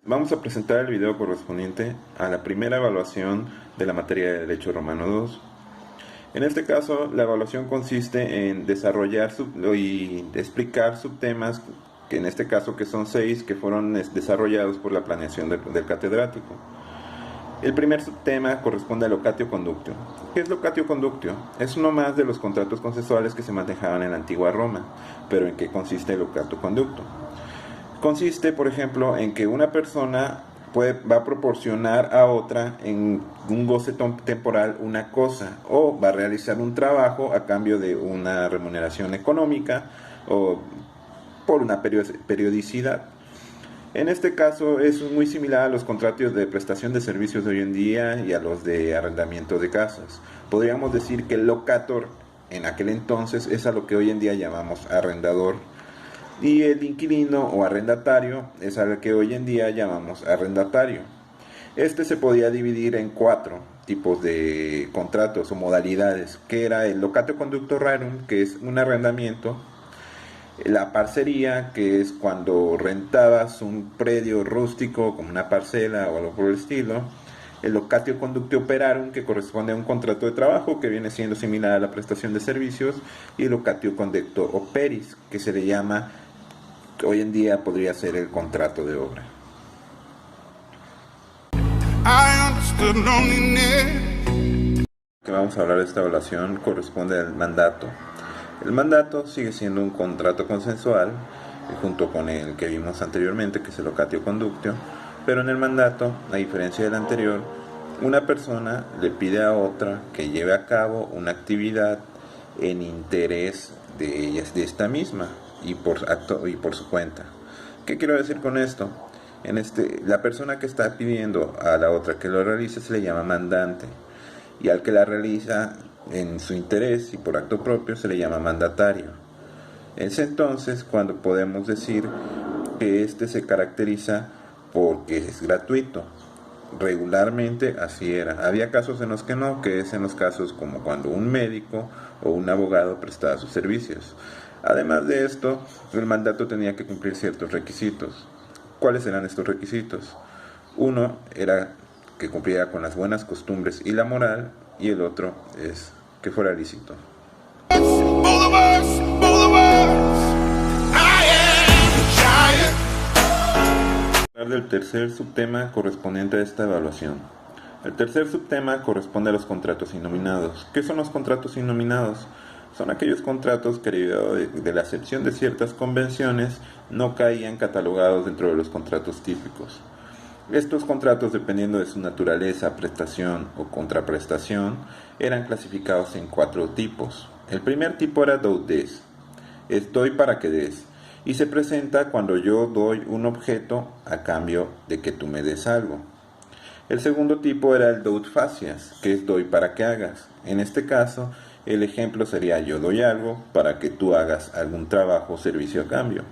Vamos a presentar el video correspondiente a la primera evaluación de la materia de Derecho Romano 2. En este caso, la evaluación consiste en desarrollar y explicar subtemas, que en este caso que son 6, que fueron desarrollados por la planeación del catedrático. El primer subtema corresponde a locatio conductio. ¿Qué es locatio conductio? Es uno más de los contratos consensuales que se manejaban en la antigua Roma. Pero ¿en qué consiste el locatio conductio? Consiste, por ejemplo, en que una persona va a proporcionar a otra en un goce temporal una cosa, o va a realizar un trabajo a cambio de una remuneración económica o por una periodicidad. En este caso es muy similar a los contratos de prestación de servicios de hoy en día y a los de arrendamiento de casas. Podríamos decir que el locator en aquel entonces es a lo que hoy en día llamamos arrendador, y el inquilino o arrendatario es a lo que hoy en día llamamos arrendatario. Este se podía dividir en 4 tipos de contratos o modalidades, que era el locatio conducto rerum, que es un arrendamiento; la parcería, que es cuando rentabas un predio rústico como una parcela o algo por el estilo; el locatio conductio operarum, que corresponde a un contrato de trabajo que viene siendo similar a la prestación de servicios; y el locatio conducto operis, que se le llama, hoy en día podría ser el contrato de obra. Que vamos a hablar de esta evaluación corresponde al mandato. El mandato sigue siendo un contrato consensual, junto con el que vimos anteriormente, que es el locatio conductio, pero en el mandato, a diferencia del anterior, una persona le pide a otra que lleve a cabo una actividad en interés de esta misma y por su cuenta. ¿Qué quiero decir con esto? La persona que está pidiendo a la otra que lo realice se le llama mandante, y al que la realiza en su interés y por acto propio se le llama mandatario. Es entonces cuando podemos decir que este se caracteriza porque es gratuito. Regularmente así era. Había casos en los que no, que es en los casos como cuando un médico o un abogado prestaba sus servicios. Además de esto, el mandato tenía que cumplir ciertos requisitos. ¿Cuáles eran estos requisitos? Uno era que cumpliera con las buenas costumbres y la moral, y el otro es que fuera lícito. Hablar del tercer subtema correspondiente a esta evaluación. El tercer subtema corresponde a los contratos innominados. ¿Qué son los contratos innominados? Son aquellos contratos que, derivado de la acepción de ciertas convenciones, no caían catalogados dentro de los contratos típicos. Estos contratos, dependiendo de su naturaleza, prestación o contraprestación, eran clasificados en 4 tipos. El primer tipo era do des, es doy para que des, y se presenta cuando yo doy un objeto a cambio de que tú me des algo. El segundo tipo era el do facias, que es doy para que hagas. En este caso, el ejemplo sería: yo doy algo para que tú hagas algún trabajo o servicio a cambio.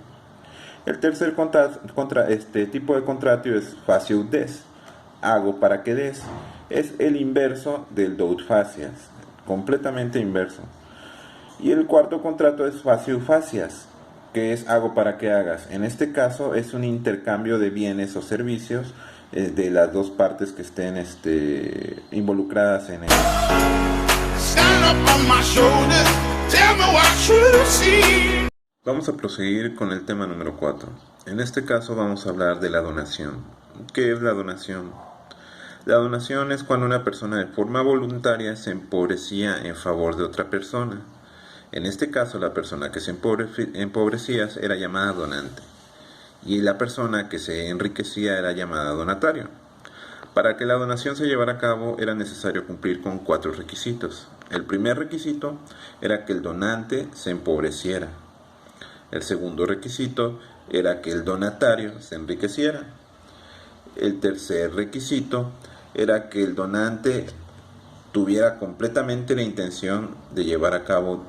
El tercer tipo de contrato es facio des, hago para que des. Es el inverso del do facias, completamente inverso. Y el cuarto contrato es facio facias, que es hago para que hagas. En este caso es un intercambio de bienes o servicios de las dos partes que estén involucradas en él. Vamos a proseguir con el tema número 4. En este caso vamos a hablar de la donación. ¿Qué es la donación? La donación es cuando una persona de forma voluntaria se empobrecía en favor de otra persona. En este caso, la persona que se empobrecía era llamada donante, y la persona que se enriquecía era llamada donatario. Para que la donación se llevara a cabo era necesario cumplir con 4 requisitos. El primer requisito era que el donante se empobreciera. El segundo requisito era que el donatario se enriqueciera. El tercer requisito era que el donante tuviera completamente la intención de llevar a cabo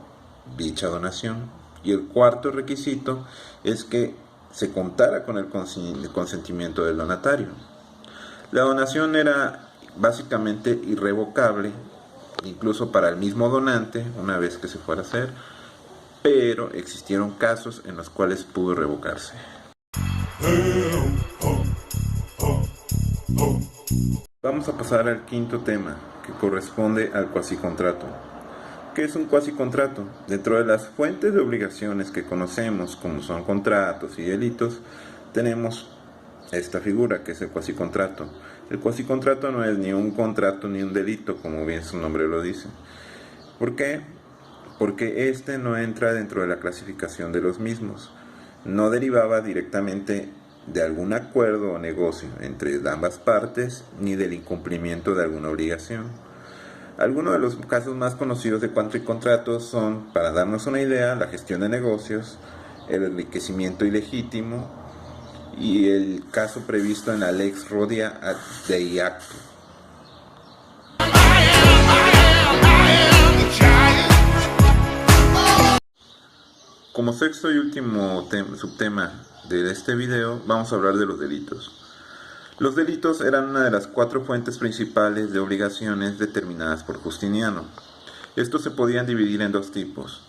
dicha donación. Y el cuarto requisito es que se contara con el consentimiento del donatario. La donación era básicamente irrevocable, incluso para el mismo donante, una vez que se fuera a hacer, pero existieron casos en los cuales pudo revocarse. Vamos a pasar al quinto tema, que corresponde al cuasicontrato. ¿Qué es un cuasicontrato? Dentro de las fuentes de obligaciones que conocemos, como son contratos y delitos, tenemos esta figura, que es el cuasicontrato. El cuasicontrato no es ni un contrato ni un delito, como bien su nombre lo dice. ¿Por qué? Porque este no entra dentro de la clasificación de los mismos. No derivaba directamente de algún acuerdo o negocio entre ambas partes, ni del incumplimiento de alguna obligación. Algunos de los casos más conocidos de cuasicontratos son, para darnos una idea, la gestión de negocios, el enriquecimiento ilegítimo y el caso previsto en la Lex Rodia Dei Acto. Como sexto y último subtema de este video, vamos a hablar de los delitos. Los delitos eran una de las 4 fuentes principales de obligaciones determinadas por Justiniano. Estos se podían dividir en 2 tipos.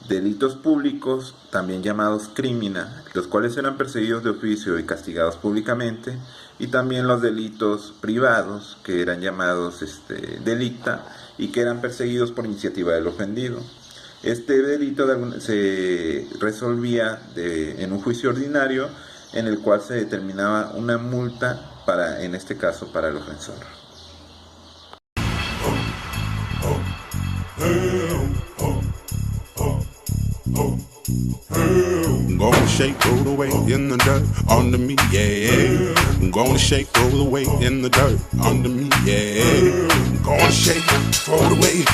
Delitos públicos, también llamados crimina, los cuales eran perseguidos de oficio y castigados públicamente, y también los delitos privados, que eran llamados delicta, y que eran perseguidos por iniciativa del ofendido. Este delito se resolvía en un juicio ordinario, en el cual se determinaba una multa en este caso, para el ofensor. I'm gonna shake, roll away in the dirt under me, yeah. I'm gonna shake, roll away in the dirt under me, yeah. I'm gonna shake, roll away.